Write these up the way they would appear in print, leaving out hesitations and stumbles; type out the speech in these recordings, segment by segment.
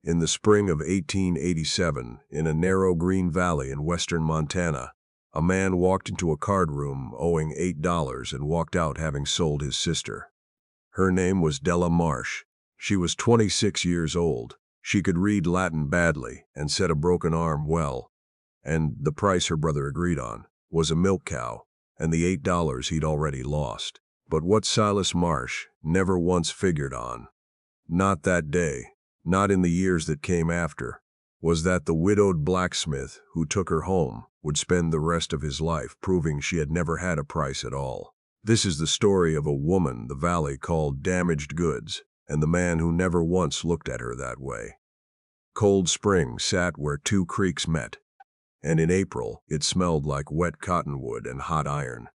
In the spring of 1887, in a narrow green valley in western Montana, a man walked into a card room owing $8 and walked out having sold his sister. Her name was Della Marsh. She was 26 years old. She could read Latin badly and said a broken arm well, and the price her brother agreed on was a milk cow and the $8 he'd already lost. But what Silas Marsh never once figured on, not that day, not in the years that came after, was that the widowed blacksmith who took her home would spend the rest of his life proving she had never had a price at all. This is the story of a woman the valley called damaged goods, and the man who never once looked at her that way. Cold Spring sat where two creeks met, and in April it smelled like wet cottonwood and hot iron.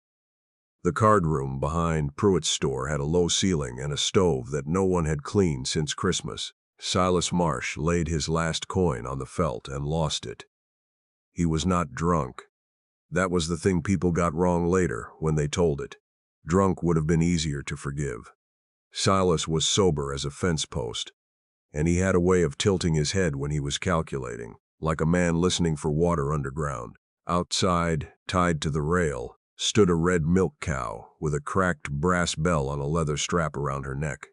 The card room behind Pruitt's store had a low ceiling and a stove that no one had cleaned since Christmas. Silas Marsh laid his last coin on the felt and lost it. He was not drunk. That was the thing people got wrong later when they told it. Drunk would have been easier to forgive. Silas was sober as a fence post, and he had a way of tilting his head when he was calculating, like a man listening for water underground. Outside, tied to the rail, stood a red milk cow with a cracked brass bell on a leather strap around her neck.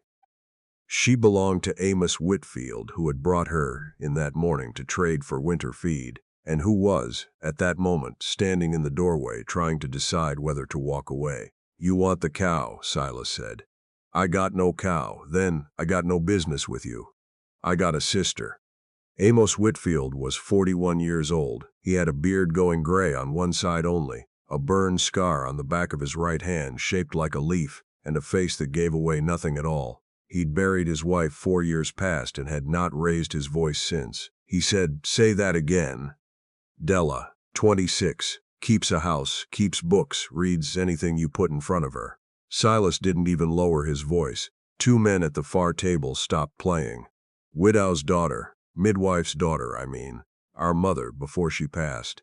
She belonged to Amos Whitfield, who had brought her in that morning to trade for winter feed, and who was, at that moment, standing in the doorway trying to decide whether to walk away. "You want the cow," Silas said. "I got no cow. Then I got no business with you. I got a sister." Amos Whitfield was 41 years old. He had a beard going gray on one side only, a burn scar on the back of his right hand shaped like a leaf, and a face that gave away nothing at all. He'd buried his wife 4 years past and had not raised his voice since. He said, "Say that again." "Della, 26, keeps a house, keeps books, reads anything you put in front of her." Silas didn't even lower his voice. Two men at the far table stopped playing. "Widow's daughter, midwife's daughter, I mean. Our mother before she passed.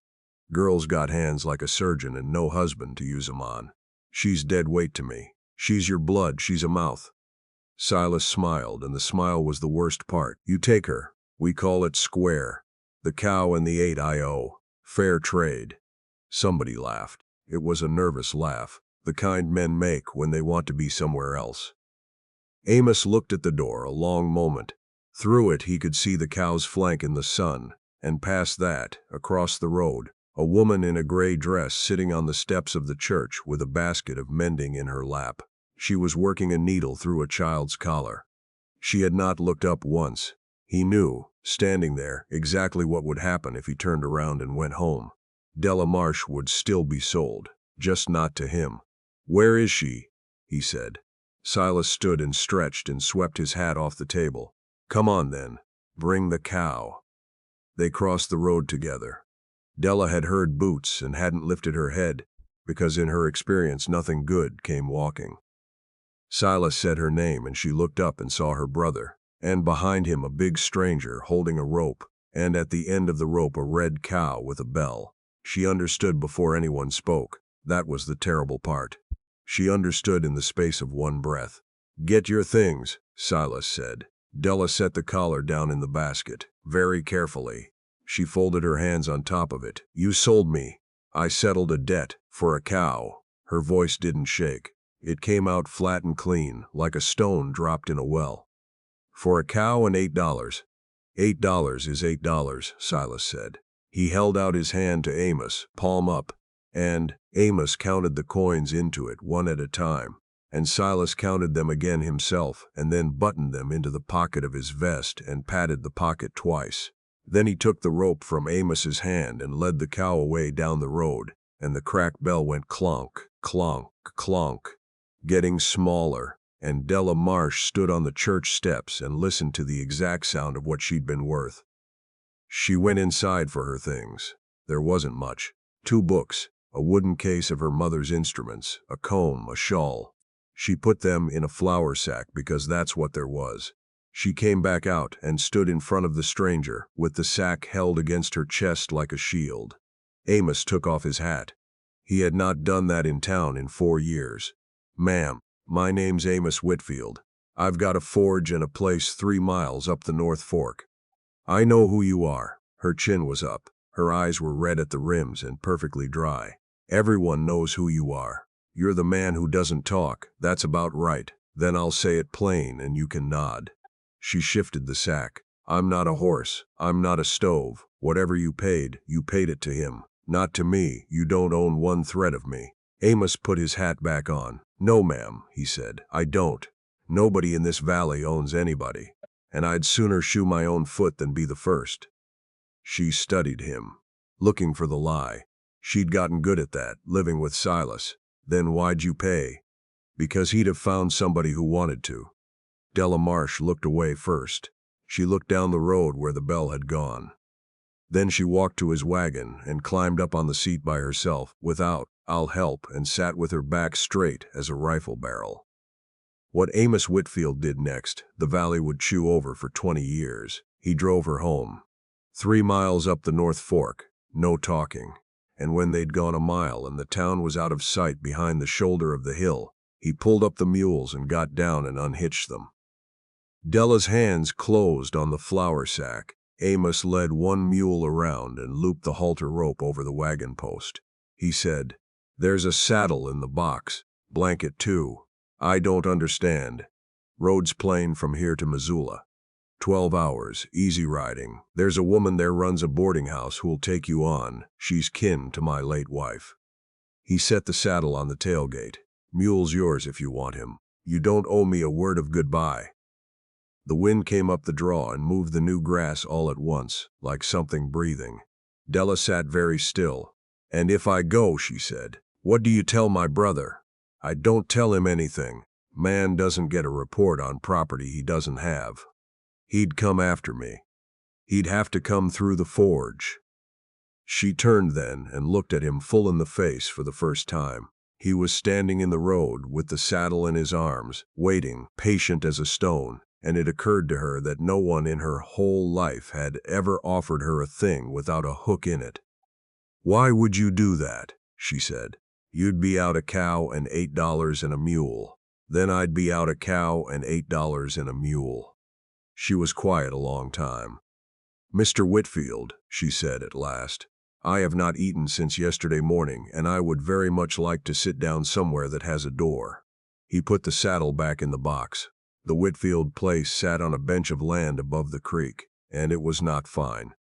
Girl's got hands like a surgeon and no husband to use 'em on. She's dead weight to me. She's your blood, she's a mouth." Silas smiled, and the smile was the worst part. "You take her. We call it square. The cow and the 8 I owe. Fair trade." Somebody laughed. It was a nervous laugh, the kind men make when they want to be somewhere else. Amos looked at the door a long moment. Through it he could see the cow's flank in the sun, and past that, across the road, a woman in a gray dress sitting on the steps of the church with a basket of mending in her lap. She was working a needle through a child's collar. She had not looked up once. He knew, standing there, exactly what would happen if he turned around and went home. Della Marsh would still be sold, just not to him. "Where is she?" he said. Silas stood and stretched and swept his hat off the table. "Come on then, bring the cow." They crossed the road together. Della had heard boots and hadn't lifted her head, because in her experience nothing good came walking. Silas said her name and she looked up and saw her brother, and behind him a big stranger holding a rope, and at the end of the rope a red cow with a bell. She understood before anyone spoke. That was the terrible part. She understood in the space of one breath. "Get your things," Silas said. Della set the collar down in the basket, very carefully. She folded her hands on top of it. "You sold me. I settled a debt for a cow." Her voice didn't shake. It came out flat and clean, like a stone dropped in a well. "For a cow and $8. $8 is $8, Silas said. He held out his hand to Amos, palm up, and Amos counted the coins into it one at a time, and Silas counted them again himself and then buttoned them into the pocket of his vest and patted the pocket twice. Then he took the rope from Amos's hand and led the cow away down the road, and the cracked bell went clonk, clonk, clonk, getting smaller, and Della Marsh stood on the church steps and listened to the exact sound of what she'd been worth. She went inside for her things. There wasn't much. 2 books, a wooden case of her mother's instruments, a comb, a shawl. She put them in a flour sack because that's what there was. She came back out and stood in front of the stranger, with the sack held against her chest like a shield. Amos took off his hat. He had not done that in town in 4 years. "Ma'am, my name's Amos Whitfield. I've got a forge and a place 3 miles up the North Fork. I know who you are. Her chin was up. Her eyes were red at the rims and perfectly dry. Everyone knows who you are. You're the man who doesn't talk. That's about right. Then I'll say it plain and you can nod. She shifted the sack. I'm not a horse. I'm not a stove. Whatever you paid it to him. Not to me. You don't own one thread of me. Amos put his hat back on. No, ma'am, he said. I don't. Nobody in this valley owns anybody. And I'd sooner shoe my own foot than be the first. She studied him, looking for the lie. She'd gotten good at that, living with Silas. Then why'd you pay? Because he'd have found somebody who wanted to. Della Marsh looked away first. She looked down the road where the bell had gone. Then she walked to his wagon and climbed up on the seat by herself, without, I'll help, and sat with her back straight as a rifle barrel. What Amos Whitfield did next, the valley would chew over for 20 years. He drove her home. 3 miles up the North Fork, no talking. And when they'd gone a mile and the town was out of sight behind the shoulder of the hill, he pulled up the mules and got down and unhitched them. Della's hands closed on the flour sack. Amos led one mule around and looped the halter rope over the wagon post. He said, "There's a saddle in the box. Blanket too. I don't understand. Road's plain from here to Missoula. 12 hours, easy riding. There's a woman there runs a boarding house who'll take you on. She's kin to my late wife." He set the saddle on the tailgate. "Mule's yours if you want him. You don't owe me a word of goodbye." The wind came up the draw and moved the new grass all at once, like something breathing. Della sat very still. "And if I go," she said, "what do you tell my brother?" "I don't tell him anything. Man doesn't get a report on property he doesn't have. He'd come after me. He'd have to come through the forge." She turned then and looked at him full in the face for the first time. He was standing in the road with the saddle in his arms, waiting, patient as a stone, and it occurred to her that no one in her whole life had ever offered her a thing without a hook in it. "Why would you do that?" she said. "You'd be out a cow and $8 and a mule. Then I'd be out a cow and $8 and a mule." She was quiet a long time. "Mr. Whitfield," she said at last, "I have not eaten since yesterday morning, and I would very much like to sit down somewhere that has a door." He put the saddle back in the box. The Whitfield place sat on a bench of land above the creek, and it was not fine.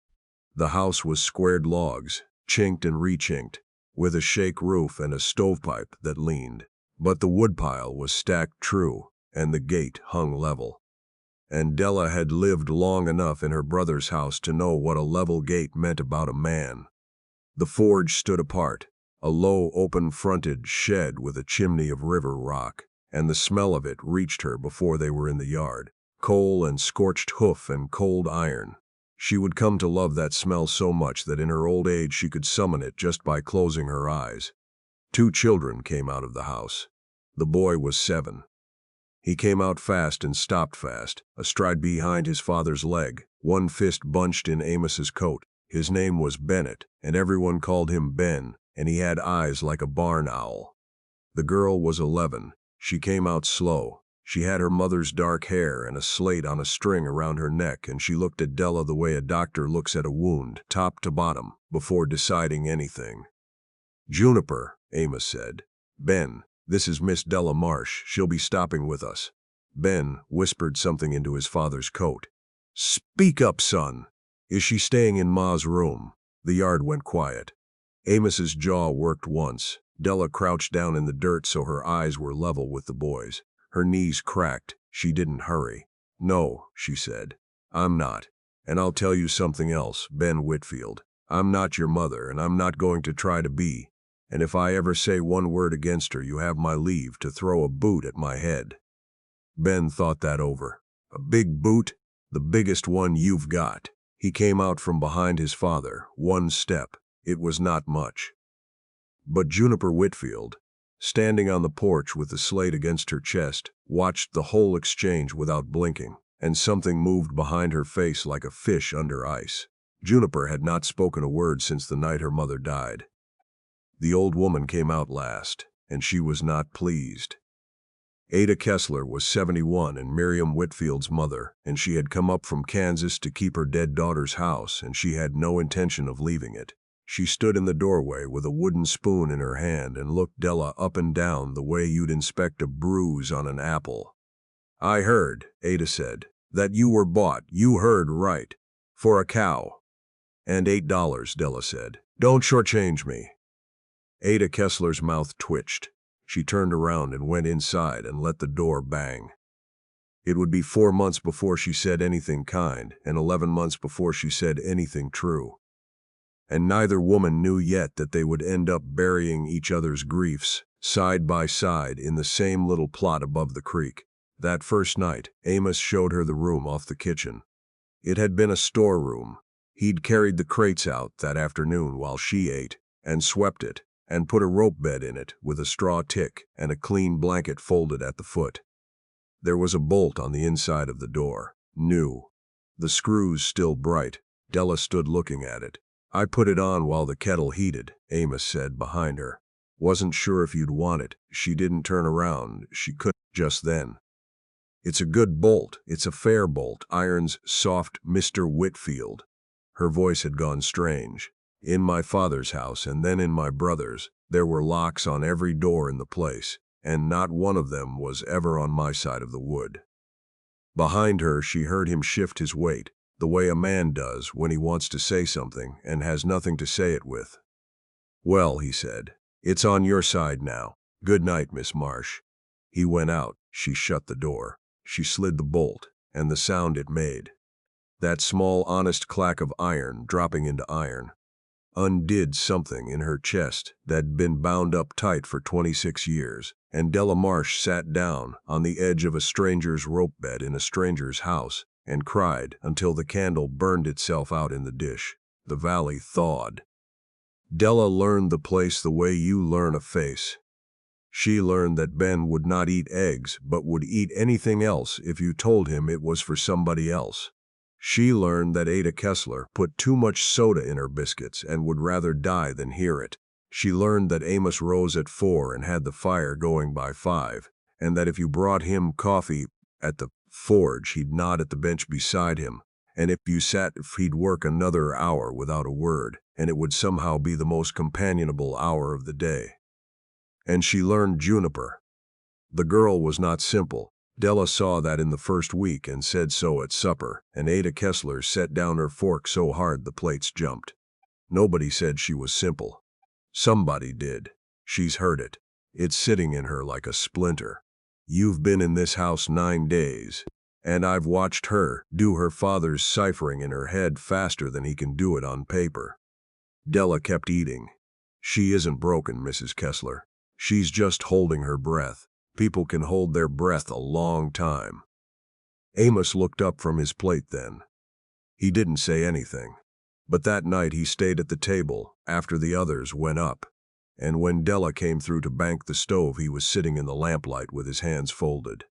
The house was squared logs, chinked and rechinked, with a shake roof and a stovepipe that leaned. But the woodpile was stacked true, and the gate hung level. And Della had lived long enough in her brother's house to know what a level gate meant about a man. The forge stood apart, a low open-fronted shed with a chimney of river rock, and the smell of it reached her before they were in the yard. Coal and scorched hoof and cold iron. She would come to love that smell so much that in her old age she could summon it just by closing her eyes. 2 children came out of the house. The boy was 7. He came out fast and stopped fast, astride behind his father's leg, one fist bunched in Amos's coat. His name was Bennett, and everyone called him Ben, and he had eyes like a barn owl. The girl was 11. She came out slow. She had her mother's dark hair and a slate on a string around her neck, and she looked at Della the way a doctor looks at a wound, top to bottom, before deciding anything. "Juniper," Amos said. "Ben, this is Miss Della Marsh. She'll be stopping with us." Ben whispered something into his father's coat. "Speak up, son. Is she staying in Ma's room?" The yard went quiet. Amos's jaw worked once. Della crouched down in the dirt so her eyes were level with the boy's. Her knees cracked. She didn't hurry. "No," she said. "I'm not. And I'll tell you something else, Ben Whitfield. I'm not your mother, and I'm not going to try to be. And if I ever say one word against her, you have my leave to throw a boot at my head." Ben thought that over. "A big boot? The biggest one you've got." He came out from behind his father, 1 step. It was not much. But Juniper Whitfield, standing on the porch with the slate against her chest, watched the whole exchange without blinking, and something moved behind her face like a fish under ice. Juniper had not spoken a word since the night her mother died. The old woman came out last, and she was not pleased. Ada Kessler was 71 and Miriam Whitfield's mother, and she had come up from Kansas to keep her dead daughter's house, and she had no intention of leaving it. She stood in the doorway with a wooden spoon in her hand and looked Della up and down the way you'd inspect a bruise on an apple. "I heard," Ada said, "that you were bought. You heard right. For a cow." "And $8, Della said. "Don't shortchange me." Ada Kessler's mouth twitched. She turned around and went inside and let the door bang. It would be 4 months before she said anything kind, and 11 months before she said anything true. And neither woman knew yet that they would end up burying each other's griefs, side by side in the same little plot above the creek. That first night, Amos showed her the room off the kitchen. It had been a storeroom. He'd carried the crates out that afternoon while she ate, and swept it, and put a rope bed in it with a straw tick and a clean blanket folded at the foot. There was a bolt on the inside of the door, new. The screws still bright. Della stood looking at it. "I put it on while the kettle heated," Amos said behind her. "Wasn't sure if you'd want it." She didn't turn around. She couldn't just then. "It's a good bolt. It's a fair bolt. Iron's soft, Mr. Whitfield." Her voice had gone strange. "In my father's house and then in my brother's, there were locks on every door in the place, and not one of them was ever on my side of the wood." Behind her, she heard him shift his weight, the way a man does when he wants to say something and has nothing to say it with. "Well," he said, "it's on your side now. Good night, Miss Marsh." He went out. She shut the door. She slid the bolt, and the sound it made. That small, honest clack of iron dropping into iron undid something in her chest that'd been bound up tight for 26 years, and Della Marsh sat down on the edge of a stranger's rope bed in a stranger's house and cried until the candle burned itself out in the dish. The valley thawed. Della learned the place the way you learn a face. She learned that Ben would not eat eggs but would eat anything else if you told him it was for somebody else. She learned that Ada Kessler put too much soda in her biscuits and would rather die than hear it. She learned that Amos rose at 4 and had the fire going by 5, and that if you brought him coffee at the forge, he'd nod at the bench beside him, and if you sat, he'd work another hour without a word, and it would somehow be the most companionable hour of the day. And she learned Juniper. The girl was not simple. Della saw that in the first week and said so at supper, and Ada Kessler set down her fork so hard the plates jumped. Nobody said she was simple. Somebody did. She's heard it. It's sitting in her like a splinter. You've been in this house 9 days, and I've watched her do her father's ciphering in her head faster than he can do it on paper. Della kept eating. "She isn't broken, Mrs. Kessler. She's just holding her breath. People can hold their breath a long time." Amos looked up from his plate then. He didn't say anything. But that night he stayed at the table after the others went up, and when Della came through to bank the stove he was sitting in the lamplight with his hands folded.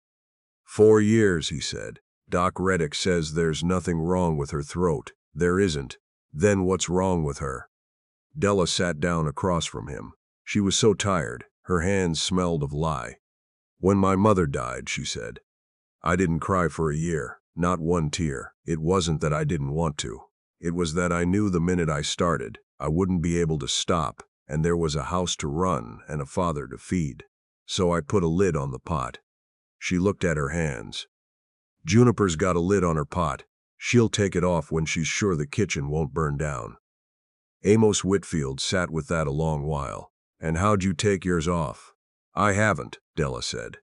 4 years, he said. Doc Reddick says there's nothing wrong with her throat. There isn't. Then what's wrong with her? Della sat down across from him. She was so tired, her hands smelled of lye. "When my mother died," she said, "I didn't cry for a year, not one tear. It wasn't that I didn't want to. It was that I knew the minute I started, I wouldn't be able to stop, and there was a house to run and a father to feed. So I put a lid on the pot." She looked at her hands. "Juniper's got a lid on her pot. She'll take it off when she's sure the kitchen won't burn down." Amos Whitfield sat with that a long while. "And how'd you take yours off?" "I haven't," Della said.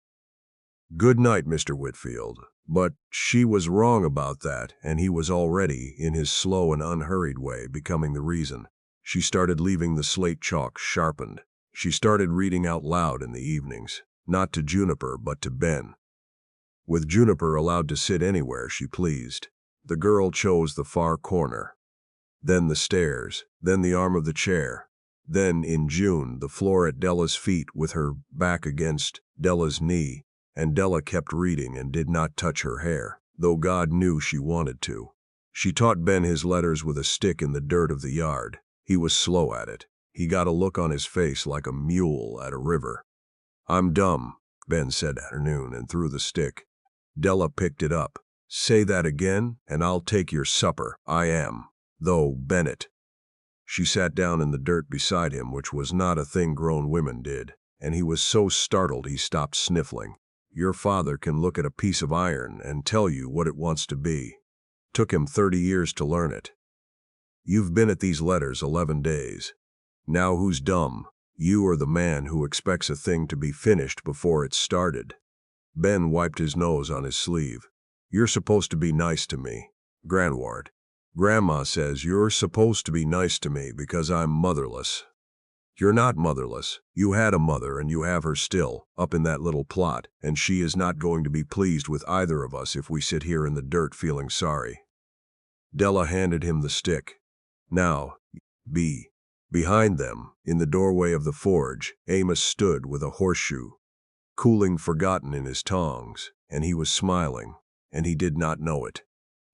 "Good night, Mr. Whitfield." But she was wrong about that, and he was already, in his slow and unhurried way, becoming the reason. She started leaving the slate chalk sharpened. She started reading out loud in the evenings, not to Juniper but to Ben. With Juniper allowed to sit anywhere she pleased, the girl chose the far corner. Then the stairs, then the arm of the chair. Then, in June, the floor at Della's feet with her back against Della's knee, and Della kept reading and did not touch her hair, though God knew she wanted to. She taught Ben his letters with a stick in the dirt of the yard. He was slow at it. He got a look on his face like a mule at a river. "I'm dumb," Ben said at noon and threw the stick. Della picked it up. Say that again, and I'll take your supper. I am, though, Bennett. She sat down in the dirt beside him, which was not a thing grown women did, and he was so startled he stopped sniffling. Your father can look at a piece of iron and tell you what it wants to be. Took him 30 years to learn it. You've been at these letters 11 days. Now who's dumb? You or the man who expects a thing to be finished before it's started? Ben wiped his nose on his sleeve. You're supposed to be nice to me, Granward. Grandma says you're supposed to be nice to me because I'm motherless. You're not motherless. You had a mother and you have her still, up in that little plot, and she is not going to be pleased with either of us if we sit here in the dirt feeling sorry. Della handed him the stick. Now, behind them, in the doorway of the forge, Amos stood with a horseshoe, cooling forgotten in his tongs, and he was smiling, and he did not know it.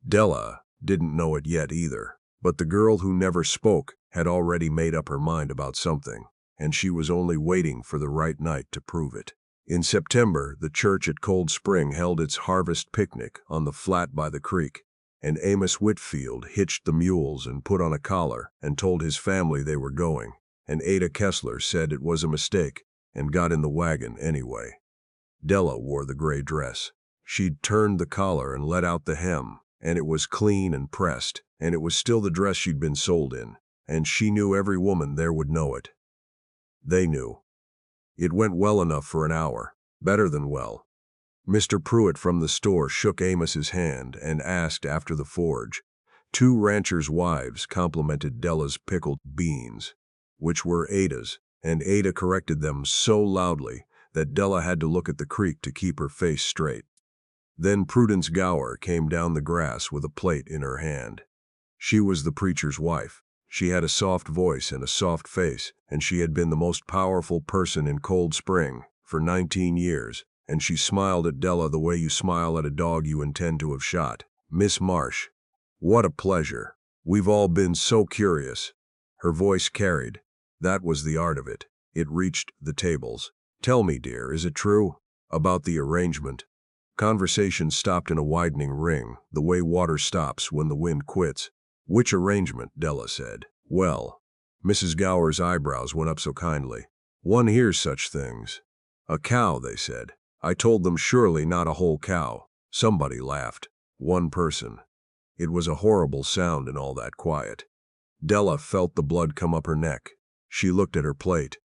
Della didn't know it yet either, but the girl who never spoke had already made up her mind about something, and she was only waiting for the right night to prove it. In September, the church at Cold Spring held its harvest picnic on the flat by the creek, and Amos Whitfield hitched the mules and put on a collar and told his family they were going, and Ada Kessler said it was a mistake and got in the wagon anyway. Della wore the gray dress. She'd turned the collar and let out the hem, and it was clean and pressed, and it was still the dress she'd been sold in, and she knew every woman there would know it. They knew. It went well enough for an hour, better than well. Mr. Pruitt from the store shook Amos's hand and asked after the forge. 2 ranchers' wives complimented Della's pickled beans, which were Ada's, and Ada corrected them so loudly that Della had to look at the creek to keep her face straight. Then Prudence Gower came down the grass with a plate in her hand. She was the preacher's wife. She had a soft voice and a soft face, and she had been the most powerful person in Cold Spring for 19 years, and she smiled at Della the way you smile at a dog you intend to have shot. Miss Marsh. What a pleasure. We've all been so curious. Her voice carried. That was the art of it. It reached the tables. Tell me, dear, is it true? About the arrangement. Conversation stopped in a widening ring, the way water stops when the wind quits. Which arrangement? Della said. Well, Mrs. Gower's eyebrows went up so kindly. One hears such things. A cow, they said. I told them surely not a whole cow. Somebody laughed. One person. It was a horrible sound in all that quiet. Della felt the blood come up her neck. She looked at her plate.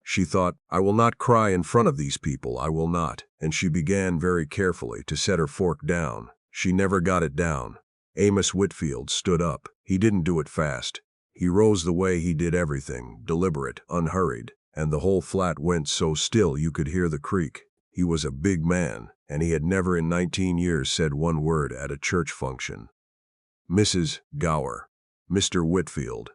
She thought, I will not cry in front of these people, I will not, and she began very carefully to set her fork down. She never got it down. Amos Whitfield stood up. He didn't do it fast. He rose the way he did everything, deliberate, unhurried, and the whole flat went so still you could hear the creak. He was a big man, and he had never in 19 years said one word at a church function. Mrs. Gower. Mr. Whitfield.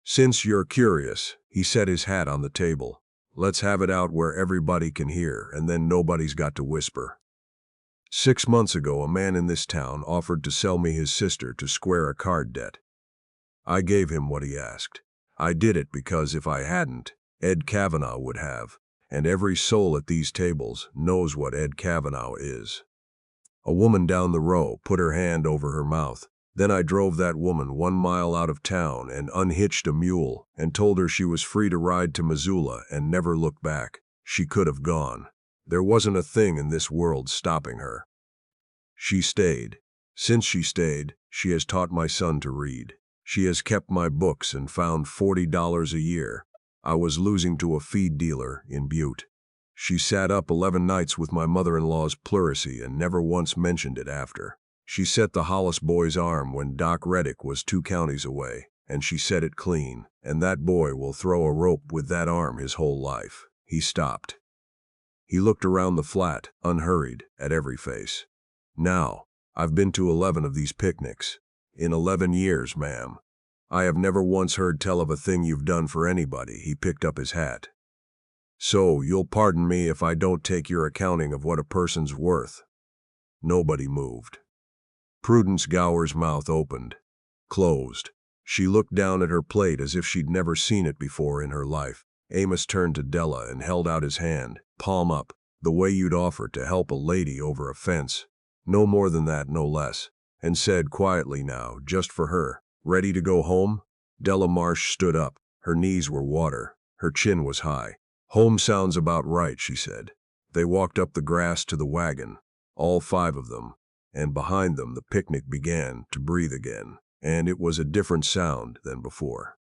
Since you're curious, he set his hat on the table. Let's have it out where everybody can hear, and then nobody's got to whisper. 6 months ago, a man in this town offered to sell me his sister to square a card debt. I gave him what he asked. I did it because if I hadn't, Ed Kavanaugh would have, and every soul at these tables knows what Ed Kavanaugh is. A woman down the row put her hand over her mouth. Then I drove that woman 1 mile out of town and unhitched a mule and told her she was free to ride to Missoula and never look back. She could have gone. There wasn't a thing in this world stopping her. She stayed. Since she stayed, she has taught my son to read. She has kept my books and found $40 a year. I was losing to a feed dealer in Butte. She sat up 11 nights with my mother-in-law's pleurisy and never once mentioned it after. She set the Hollis boy's arm when Doc Reddick was 2 counties away, and she set it clean, and that boy will throw a rope with that arm his whole life. He stopped. He looked around the flat, unhurried, at every face. Now, I've been to 11 of these picnics. In 11 years, ma'am. I have never once heard tell of a thing you've done for anybody. He picked up his hat. So, you'll pardon me if I don't take your accounting of what a person's worth. Nobody moved. Prudence Gower's mouth opened, closed. She looked down at her plate as if she'd never seen it before in her life. Amos turned to Della and held out his hand, palm up. The way you'd offer to help a lady over a fence. No more than that, no less. And said quietly now, just for her, ready to go home? Della Marsh stood up. Her knees were water. Her chin was high. Home sounds about right, she said. They walked up the grass to the wagon, all 5 of them, and behind them the picnic began to breathe again, and it was a different sound than before.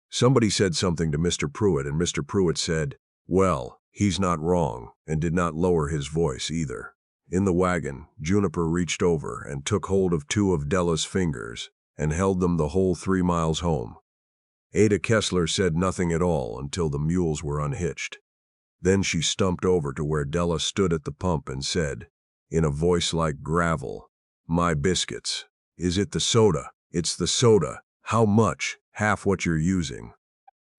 Somebody said something to Mr. Pruitt, and Mr. Pruitt said, "Well, he's not wrong," and did not lower his voice either. In the wagon, Juniper reached over and took hold of 2 of Della's fingers and held them the whole 3 miles home. Ada Kessler said nothing at all until the mules were unhitched. Then she stumped over to where Della stood at the pump and said, in a voice like gravel, "My biscuits. Is it the soda? It's the soda. How much? Half what you're using."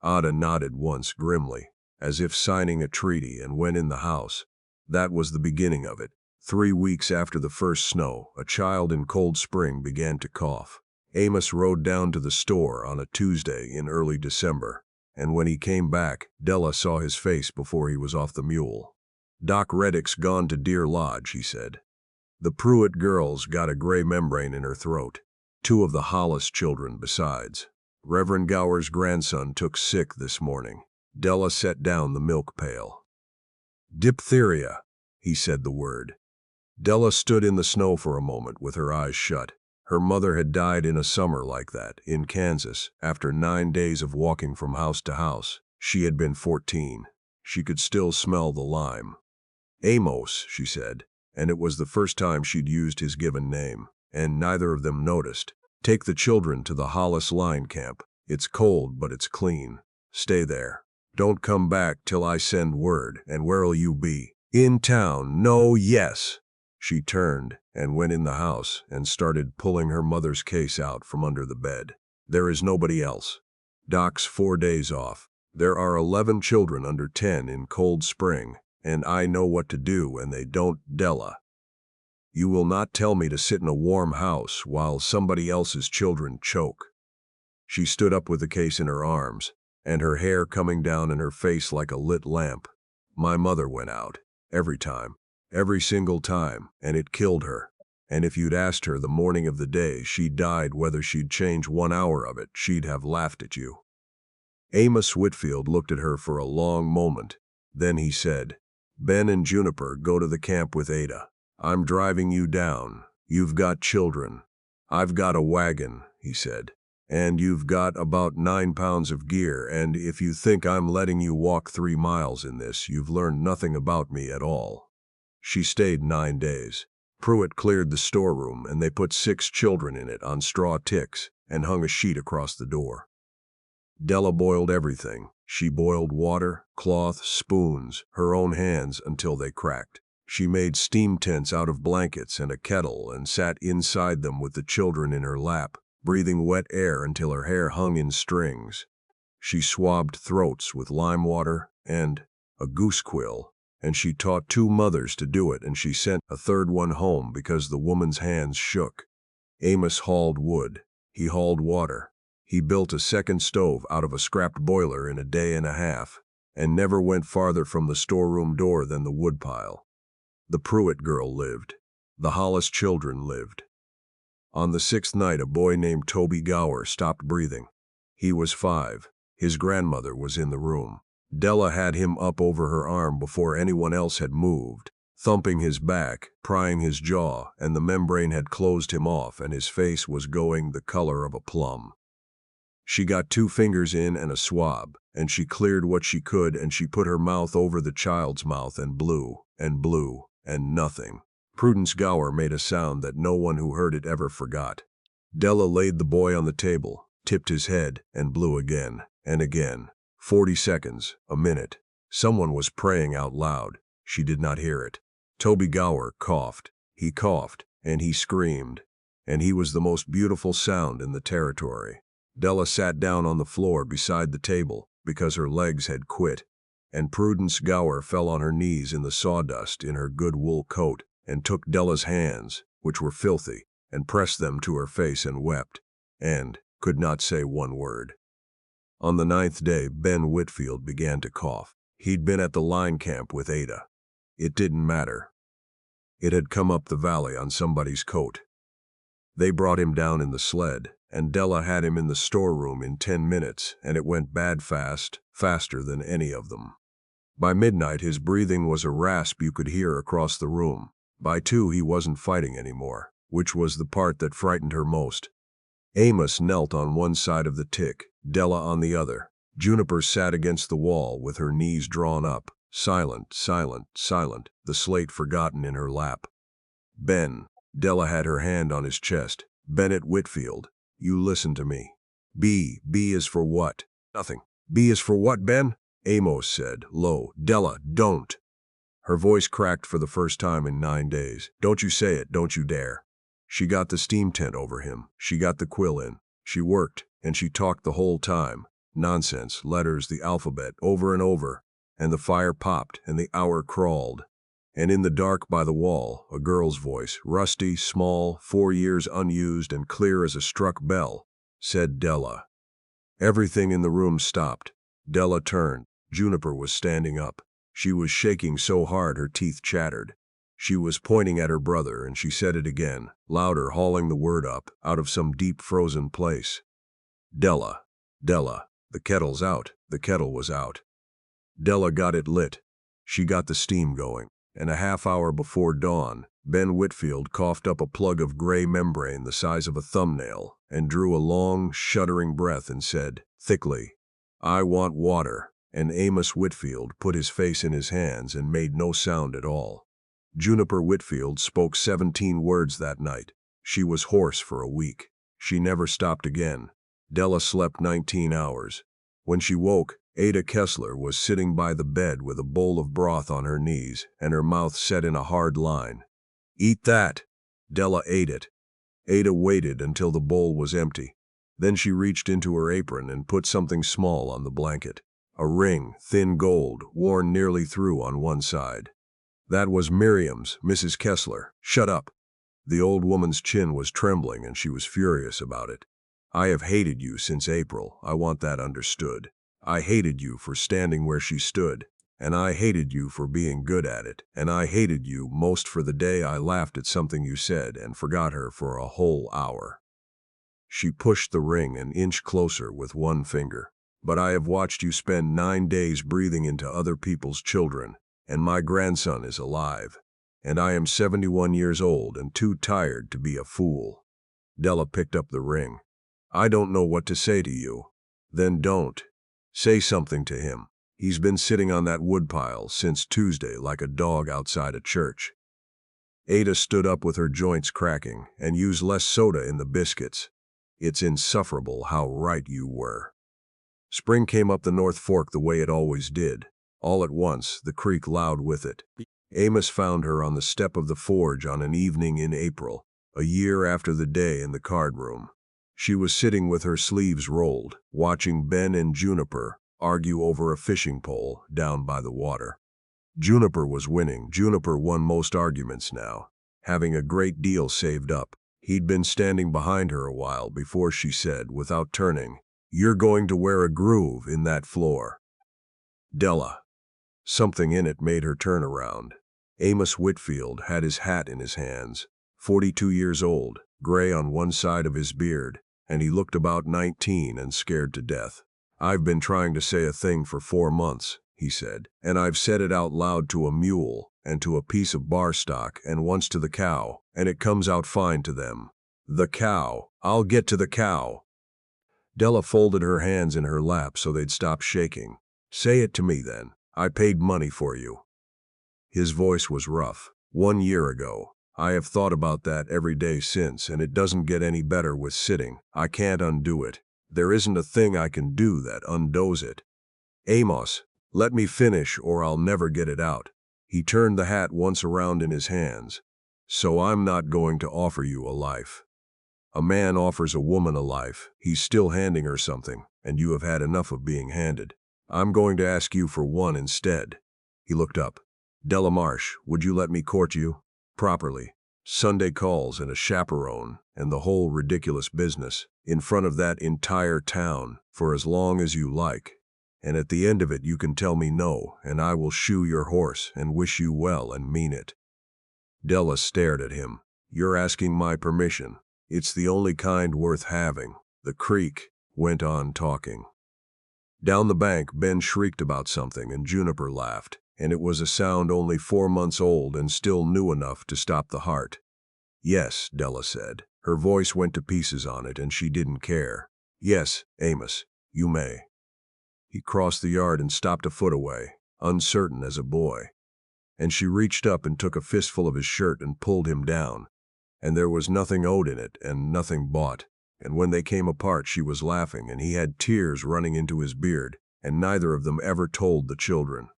Ada nodded once grimly, as if signing a treaty, and went in the house. That was the beginning of it. 3 weeks after the first snow, a child in Cold Spring began to cough. Amos rode down to the store on a Tuesday in early December, and when he came back, Della saw his face before he was off the mule. "Doc Reddick's gone to Deer Lodge," he said. The Pruitt girl's got a gray membrane in her throat. 2 of the Hollis children besides. Reverend Gower's grandson took sick this morning. Della set down the milk pail. "Diphtheria," he said the word. Della stood in the snow for a moment with her eyes shut. Her mother had died in a summer like that, in Kansas, after 9 days of walking from house to house. She had been 14. She could still smell the lime. "Amos," she said, and it was the first time she'd used his given name, and neither of them noticed. "Take the children to the Hollis line camp. It's cold, but it's clean. Stay there. Don't come back till I send word. And where'll you be?" "In town. No, yes." She turned and went in the house and started pulling her mother's case out from under the bed. "There is nobody else. Doc's 4 days off. There are 11 children under 10 in Cold Spring, and I know what to do, and they don't. Della, you will not tell me to sit in a warm house while somebody else's children choke." She stood up with the case in her arms, and her hair coming down in her face like a lit lamp. "My mother went out. Every time. Every single time, and it killed her. And if you'd asked her the morning of the day she died whether she'd change 1 hour of it, she'd have laughed at you." Amos Whitfield looked at her for a long moment. Then he said, "Ben and Juniper go to the camp with Ada. I'm driving you down. You've got children. I've got a wagon," he said. "And you've got about 9 pounds of gear, and if you think I'm letting you walk 3 miles in this, you've learned nothing about me at all." She stayed 9 days. Pruitt cleared the storeroom, and they put 6 children in it on straw ticks and hung a sheet across the door. Della boiled everything. She boiled water, cloth, spoons, her own hands until they cracked. She made steam tents out of blankets and a kettle and sat inside them with the children in her lap, breathing wet air until her hair hung in strings. She swabbed throats with lime water and a goose quill, and she taught 2 mothers to do it, and she sent a 3rd one home because the woman's hands shook. Amos hauled wood. He hauled water. He built a 2nd stove out of a scrapped boiler in a day and a half, and never went farther from the storeroom door than the woodpile. The Pruitt girl lived. The Hollis children lived. On the 6th night, a boy named Toby Gower stopped breathing. He was 5. His grandmother was in the room. Della had him up over her arm before anyone else had moved, thumping his back, prying his jaw, and the membrane had closed him off and his face was going the color of a plum. She got 2 fingers in and a swab, and she cleared what she could, and she put her mouth over the child's mouth and blew, and nothing. Prudence Gower made a sound that no one who heard it ever forgot. Della laid the boy on the table, tipped his head, and blew again, and again. 40 seconds, a minute. Someone was praying out loud. She did not hear it. Toby Gower coughed. He coughed, and he screamed, and he was the most beautiful sound in the territory. Della sat down on the floor beside the table because her legs had quit, and Prudence Gower fell on her knees in the sawdust in her good wool coat and took Della's hands, which were filthy, and pressed them to her face and wept, and could not say one word. On the 9th day, Ben Whitfield began to cough. He'd been at the line camp with Ada. It didn't matter. It had come up the valley on somebody's coat. They brought him down in the sled, and Della had him in the storeroom in 10 minutes, and it went bad fast, faster than any of them. By midnight, his breathing was a rasp you could hear across the room. By 2, he wasn't fighting anymore, which was the part that frightened her most. Amos knelt on one side of the tick, Della on the other. Juniper sat against the wall with her knees drawn up, silent, silent, silent, the slate forgotten in her lap. Ben. Della had her hand on his chest. Bennett Whitfield, you listen to me. B is for what? Nothing. B is for what, Ben? Amos said, low. Della, don't. Her voice cracked for the first time in 9 days. Don't you say it, don't you dare. She got the steam tent over him. She got the quill in. She worked, and she talked the whole time. Nonsense, letters, the alphabet, over and over. And the fire popped, and the hour crawled. And in the dark by the wall, a girl's voice, rusty, small, 4 years unused and clear as a struck bell, said Della. Everything in the room stopped. Della turned. Juniper was standing up. She was shaking so hard her teeth chattered. She was pointing at her brother, and she said it again, louder, hauling the word up, out of some deep frozen place. Della, Della, the kettle's out. The kettle was out. Della got it lit. She got the steam going. And a half hour before dawn, Ben Whitfield coughed up a plug of gray membrane the size of a thumbnail and drew a long, shuddering breath and said, thickly, I want water. And Amos Whitfield put his face in his hands and made no sound at all. Juniper Whitfield spoke 17 words that night. She was hoarse for a week. She never stopped again. Della slept 19 hours. When she woke, Ada Kessler was sitting by the bed with a bowl of broth on her knees and her mouth set in a hard line. Eat that. Della ate it. Ada waited until the bowl was empty. Then she reached into her apron and put something small on the blanket. A ring, thin gold, worn nearly through on one side. That was Miriam's, Mrs. Kessler. Shut up. The old woman's chin was trembling and she was furious about it. I have hated you since April. I want that understood. I hated you for standing where she stood, and I hated you for being good at it, and I hated you most for the day I laughed at something you said and forgot her for a whole hour. She pushed the ring an inch closer with one finger. But I have watched you spend 9 days breathing into other people's children, and my grandson is alive, and I am 71 years old and too tired to be a fool. Della picked up the ring. I don't know what to say to you. Then don't. Say something to him. He's been sitting on that woodpile since Tuesday like a dog outside a church. Ada stood up with her joints cracking and used less soda in the biscuits. It's insufferable how right you were. Spring came up the North Fork the way it always did. All at once, the creek loud with it. Amos found her on the step of the forge on an evening in April, a year after the day in the card room. She was sitting with her sleeves rolled, watching Ben and Juniper argue over a fishing pole down by the water. Juniper was winning. Juniper won most arguments now, having a great deal saved up. He'd been standing behind her a while before she said, without turning, You're going to wear a groove in that floor. Della. Something in it made her turn around. Amos Whitfield had his hat in his hands, 42 years old, gray on one side of his beard, and he looked about 19 and scared to death. I've been trying to say a thing for 4 months, he said, and I've said it out loud to a mule and to a piece of bar stock and once to the cow, and it comes out fine to them. The cow. I'll get to the cow. Della folded her hands in her lap so they'd stop shaking. Say it to me then. I paid money for you. His voice was rough. 1 year ago. I have thought about that every day since, and it doesn't get any better with sitting. I can't undo it. There isn't a thing I can do that undoes it. Amos, let me finish or I'll never get it out. He turned the hat once around in his hands. So I'm not going to offer you a life. A man offers a woman a life. He's still handing her something, and you have had enough of being handed. I'm going to ask you for one instead. He looked up. Della Marsh, would you let me court you? Properly. Sunday calls and a chaperone and the whole ridiculous business in front of that entire town for as long as you like. and at the end of it you can tell me no, and I will shoe your horse and wish you well and mean it." Della stared at him. "You're asking my permission. It's the only kind worth having." The creek went on talking. Down the bank, Ben shrieked about something and Juniper laughed, and it was a sound only 4 months old and still new enough to stop the heart. "Yes," Della said. Her voice went to pieces on it and she didn't care. "Yes, Amos, you may." He crossed the yard and stopped a foot away, uncertain as a boy. And she reached up and took a fistful of his shirt and pulled him down. And there was nothing owed in it and nothing bought. And when they came apart she was laughing and he had tears running into his beard, and neither of them ever told the children.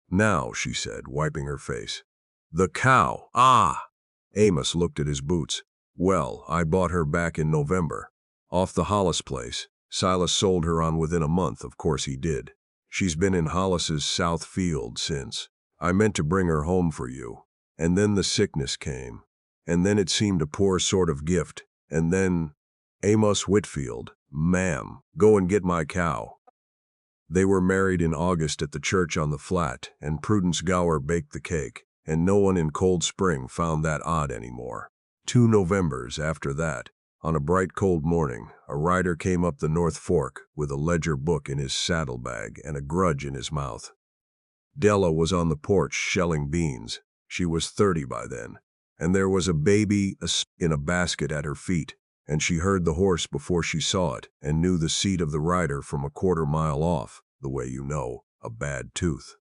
"Now," she said, wiping her face. "The cow, ah!" Amos looked at his boots. "Well, I bought her back in November. Off the Hollis place. Silas sold her on within a month, of course he did. She's been in Hollis's south field since. I meant to bring her home for you. And then the sickness came. And then it seemed a poor sort of gift. And then—" "Amos Whitfield, ma'am, go and get my cow." They were married in August at the church on the flat, and Prudence Gower baked the cake, and no one in Cold Spring found that odd anymore. 2 Novembers after that, on a bright cold morning, a rider came up the North Fork with a ledger book in his saddlebag and a grudge in his mouth. Della was on the porch shelling beans. She was 30 by then, and there was a baby in a basket at her feet, and she heard the horse before she saw it and knew the seat of the rider from a quarter-mile off, the way you know a bad tooth.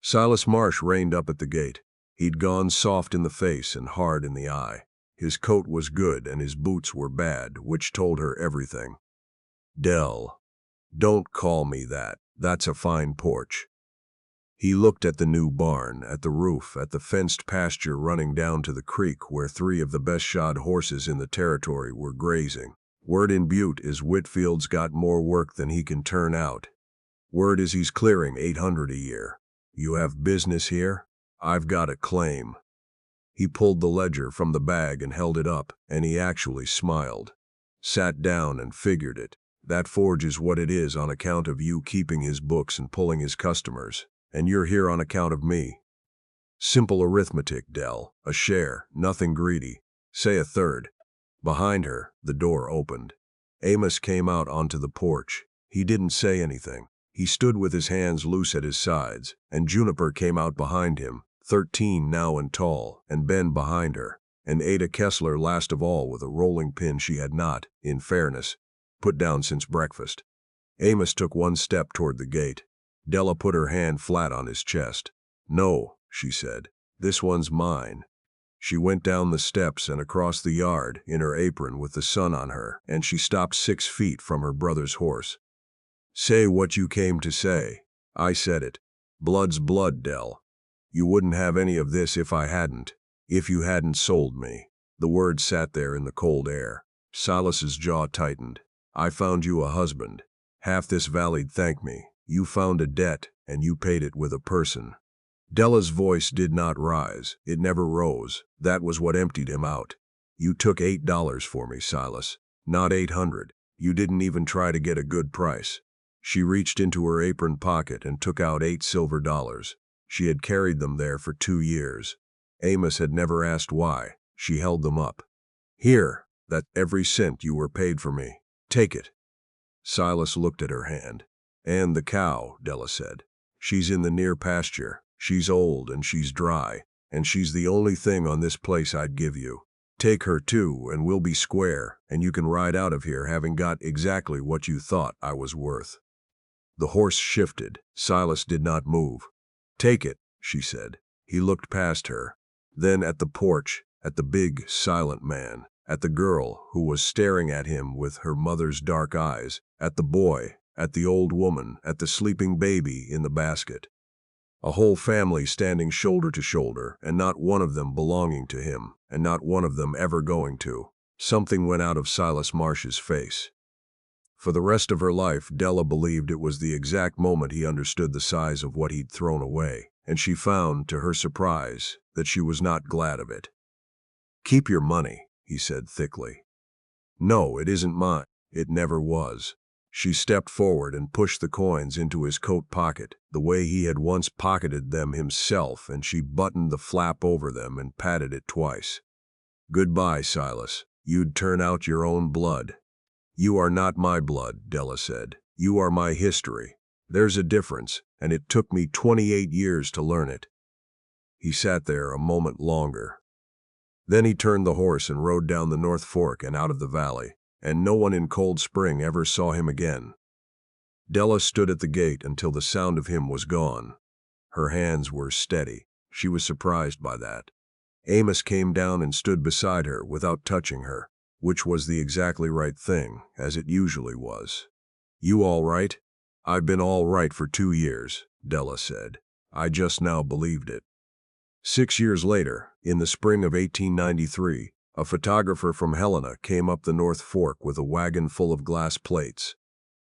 Silas Marsh reined up at the gate. He'd gone soft in the face and hard in the eye. His coat was good and his boots were bad, which told her everything. "Dell, don't call me that. That's a fine porch." He looked at the new barn, at the roof, at the fenced pasture running down to the creek where 3 of the best-shod horses in the territory were grazing. "Word in Butte is Whitfield's got more work than he can turn out. Word is he's clearing $800 a year. You have business here? I've got a claim." He pulled the ledger from the bag and held it up, and he actually smiled. "Sat down and figured it. That forge is what it is on account of you keeping his books and pulling his customers. And you're here on account of me. Simple arithmetic, Dell. A share, nothing greedy. Say a third." Behind her, the door opened. Amos came out onto the porch. He didn't say anything. He stood with his hands loose at his sides, and Juniper came out behind him, 13 now and tall, and Ben behind her, and Ada Kessler last of all with a rolling pin she had not, in fairness, put down since breakfast. Amos took 1 step toward the gate. Della put her hand flat on his chest. "No," she said. "This one's mine." She went down the steps and across the yard, in her apron with the sun on her, and she stopped 6 feet from her brother's horse. "Say what you came to say." "I said it. Blood's blood, Dell. You wouldn't have any of this if I hadn't. If you hadn't sold me." The words sat there in the cold air. Silas's jaw tightened. "I found you a husband. Half this valley'd thank me. You found a debt, and you paid it with a person." Della's voice did not rise. It never rose. That was what emptied him out. "You took $8 for me, Silas. Not 800. You didn't even try to get a good price." She reached into her apron pocket and took out 8 silver dollars. She had carried them there for 2 years. Amos had never asked why. She held them up. "Here, that's every cent you were paid for me. Take it." Silas looked at her hand. "And the cow," Della said. "She's in the near pasture. She's old and she's dry, and she's the only thing on this place I'd give you. Take her too, and we'll be square, and you can ride out of here having got exactly what you thought I was worth." The horse shifted. Silas did not move. "Take it," she said. He looked past her, then at the porch, at the big, silent man, at the girl who was staring at him with her mother's dark eyes, at the boy, at the old woman, at the sleeping baby in the basket. A whole family standing shoulder to shoulder, and not one of them belonging to him, and not one of them ever going to. Something went out of Silas Marsh's face. For the rest of her life, Della believed it was the exact moment he understood the size of what he'd thrown away, and she found, to her surprise, that she was not glad of it. "Keep your money," he said thickly. "No, it isn't mine. It never was." She stepped forward and pushed the coins into his coat pocket, the way he had once pocketed them himself, and she buttoned the flap over them and patted it twice. "Goodbye, Silas. You'd turn out your own blood." "You are not my blood," Della said. "You are my history. There's a difference, and it took me 28 years to learn it." He sat there a moment longer. Then he turned the horse and rode down the North Fork and out of the valley, and no one in Cold Spring ever saw him again. Della stood at the gate until the sound of him was gone. Her hands were steady. She was surprised by that. Amos came down and stood beside her without touching her, which was the exactly right thing, as it usually was. "You all right?" "I've been all right for 2 years," Della said. "I just now believed it." 6 years later, in the spring of 1893, a photographer from Helena came up the North Fork with a wagon full of glass plates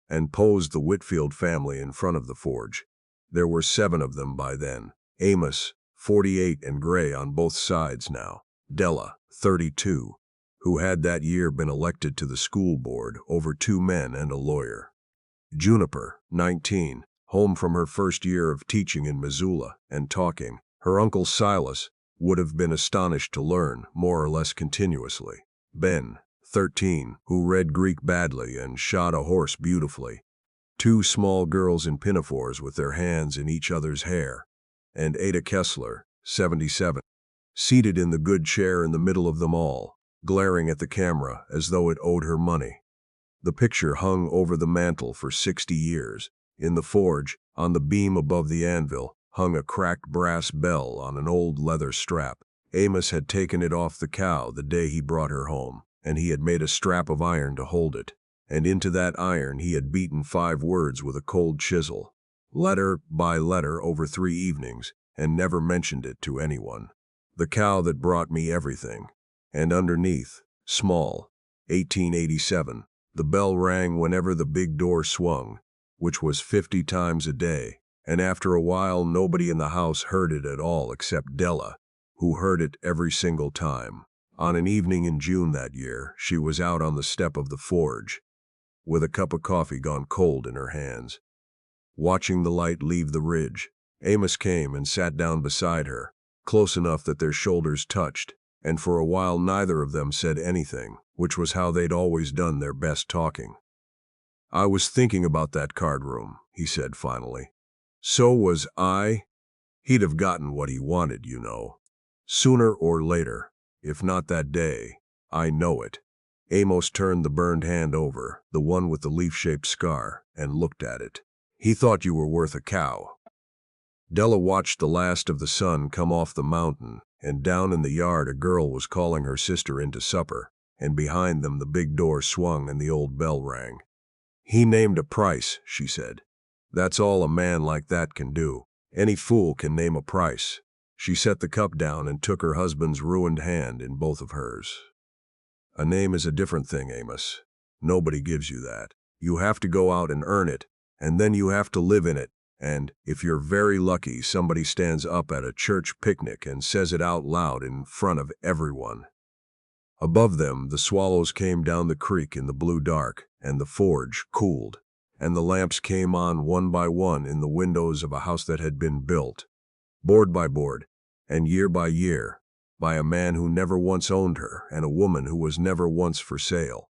and posed the Whitfield family in front of the forge. There were 7 of them by then. Amos, 48 and gray on both sides now. Della, 32, who had that year been elected to the school board over 2 men and a lawyer. Juniper, 19, home from her first year of teaching in Missoula and talking. Her uncle Silas would have been astonished to learn, more or less continuously. Ben, 13, who read Greek badly and shot a horse beautifully. 2 small girls in pinafores with their hands in each other's hair. And Ada Kessler, 77, seated in the good chair in the middle of them all, glaring at the camera as though it owed her money. The picture hung over the mantel for 60 years. In the forge, on the beam above the anvil, hung a cracked brass bell on an old leather strap. Amos had taken it off the cow the day he brought her home, and he had made a strap of iron to hold it. And into that iron he had beaten 5 words with a cold chisel, letter by letter over 3 evenings, and never mentioned it to anyone. "The cow that brought me everything." And underneath, small, 1887, the bell rang whenever the big door swung, which was 50 times a day. And after a while nobody in the house heard it at all except Della, who heard it every single time. On an evening in June that year, she was out on the step of the forge, with a cup of coffee gone cold in her hands, watching the light leave the ridge. Amos came and sat down beside her, close enough that their shoulders touched, and for a while neither of them said anything, which was how they'd always done their best talking. "I was thinking about that card room," he said finally. "So was I." He'd have gotten what he wanted, you know. Sooner or later, if not that day. I know it. Amos turned the burned hand over, the one with the leaf-shaped scar, and looked at it. "He thought you were worth a cow." Della watched the last of the sun come off the mountain, and down in the yard a girl was calling her sister into supper, and behind them the big door swung and the old bell rang. "He named a price," she said. "That's all a man like that can do. Any fool can name a price." She set the cup down and took her husband's ruined hand in both of hers. "A name is a different thing, Amos. Nobody gives you that. You have to go out and earn it, and then you have to live in it, and, if you're very lucky, somebody stands up at a church picnic and says it out loud in front of everyone." Above them, the swallows came down the creek in the blue dark, and the forge cooled, and the lamps came on one by one in the windows of a house that had been built, board by board, and year by year, by a man who never once owned her and a woman who was never once for sale.